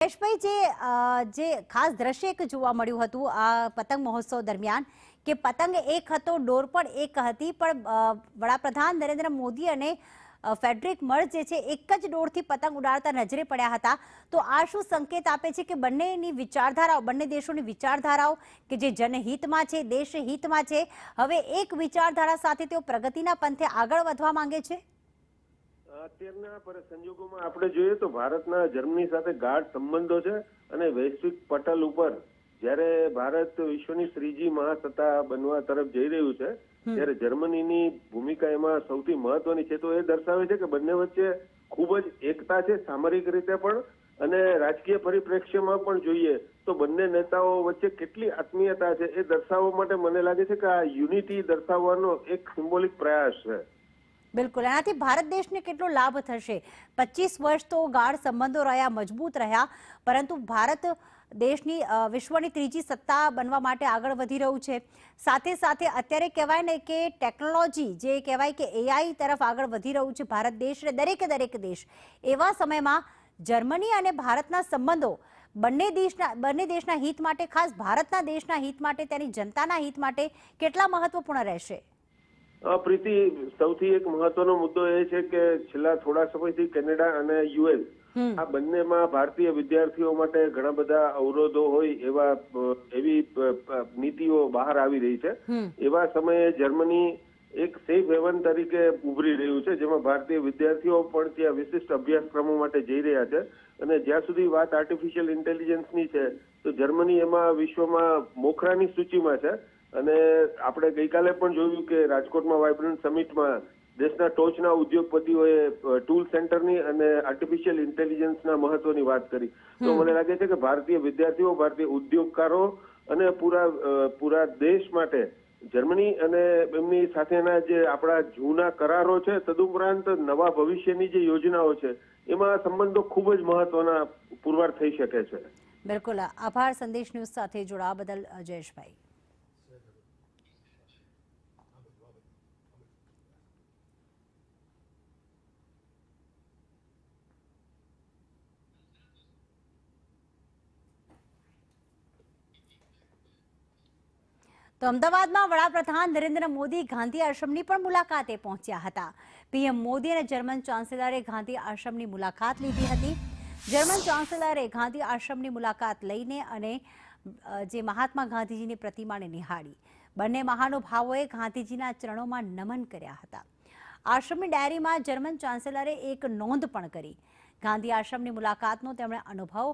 યશભાઈ, જે ખાસ દ્રશ્ય એક જોવા મળ્યું હતું આ પતંગ મહોત્સવ દરમિયાન કે પતંગ એક હતો, ડોર પણ એક હતી, પણ વડાપ્રધાન નરેન્દ્ર મોદી અને ફેડરિક મર્જ જે છે એક જ ડોરથી પતંગ ઉડાડતા નજરે પડ્યા હતા. તો આ શું સંકેત આપે છે કે બંનેની વિચારધારાઓ, બંને દેશોની વિચારધારાઓ કે જે જનહિતમાં છે, દેશ હિતમાં છે, હવે એક વિચારધારા સાથે તેઓ પ્રગતિના પંથે આગળ વધવા માંગે છે? અત્યારના સંજોગોમાં આપણે જોઈએ તો ભારતના જર્મની સાથે ગાઢ સંબંધો છે અને વૈશ્વિક પટલ ઉપર જ્યારે ભારત વિશ્વની ત્રીજી મહાસત્તા બનવા તરફ જઈ રહ્યું છે ત્યારે જર્મનીની ભૂમિકા એમાં સૌથી મહત્વની છે. તો એ દર્શાવે છે કે બંને વચ્ચે ખૂબ જ એકતા છે, સામરિક રીતે પણ અને રાજકીય પરિપ્રેક્ષ્યમાં પણ જોઈએ તો બંને નેતાઓ વચ્ચે કેટલી આત્મીયતા છે એ દર્શાવવા માટે મને લાગે છે કે આ યુનિટી દર્શાવવાનો એક સિમ્બોલિક પ્રયાસ છે. બિલકુલ, આનાથી ભારત દેશને કેટલો લાભ થશે? 25 વર્ષ તો ગાઢ સંબંધો રહ્યા, મજબૂત રહ્યા, પરંતુ ભારત દેશની વિશ્વની ત્રીજી સત્તા બનવા માટે આગળ વધી રહ્યું છે. સાથે સાથે અત્યારે કહેવાય ને કે ટેકનોલોજી જે કહેવાય કે એઆઈ તરફ આગળ વધી રહ્યું છે ભારત દેશ અને દરેક દેશ. એવા સમયમાં જર્મની અને ભારતના સંબંધો બંને દેશના હિત માટે, ખાસ ભારતના દેશના હિત માટે, તેની જનતાના હિત માટે કેટલા મહત્વપૂર્ણ રહેશે? પ્રીતિ, સૌથી એક મહત્વનો મુદ્દો એ છે કે છેલ્લા થોડા સમયથી કેનેડા અને યુએસ આ બંનેમાં ભારતીય વિદ્યાર્થીઓ માટે ઘણા બધા અવરોધો હોય એવી નીતિઓ બહાર આવી રહી છે. એવા સમયે જર્મની એક સેફ હેવન તરીકે ઉભરી રહ્યું છે, જેમાં ભારતીય વિદ્યાર્થીઓ પણ ત્યાં વિશિષ્ટ અભ્યાસક્રમો માટે જઈ રહ્યા છે. અને જ્યાં સુધી વાત આર્ટિફિશિયલ ઇન્ટેલિજન્સની છે તો જર્મની એમાં વિશ્વમાં મોખરાની સૂચિમાં છે. અને આપણે ગઈકાલે પણ જોયું કે રાજકોટમાં વાઇબ્રન્ટ સમિટમાં દેશના ટોચના ઉદ્યોગપતિઓએ ટૂલ સેન્ટરની અને આર્ટિફિશિયલ ઇન્ટેલિજન્સના મહત્વની વાત કરી. તો મને લાગે છે કે ભારતીય વિદ્યાર્થીઓ, ભારતીય ઉદ્યોગકારો અને પૂરા દેશ માટે જર્મની અને એમની સાથેના જે આપણા જૂના કરારો છે, તદુપરાંત નવા ભવિષ્યની જે યોજનાઓ છે, એમાં સંબંધો ખૂબ જ મહત્વના પુરવાર થઈ શકે છે. બિલકુલ, આભાર સંદેશ ન્યૂઝ સાથે જોડાવા બદલ જયેશભાઈ. તો અમદાવાદમાં વડાપ્રધાન નરેન્દ્ર મોદી ગાંધી આશ્રમની પણ મુલાકાતે પહોંચ્યા હતા. પીએમ મોદી અને જર્મન ચાન્સેલરે ગાંધી આશ્રમની મુલાકાત લીધી હતી. જર્મન ચાન્સેલરે ગાંધી આશ્રમની મુલાકાત લઈને અને જે મહાત્મા ગાંધીજીની પ્રતિમાને નિહાળી. બંને મહાનુભાવોએ ગાંધીજીના ચરણોમાં નમન કર્યા હતા. આશ્રમની ડાયરીમાં જર્મન ચાન્સેલરે એક નોંધ પણ કરી. ગાંધી આશ્રમની મુલાકાતનો તેમણે અનુભવ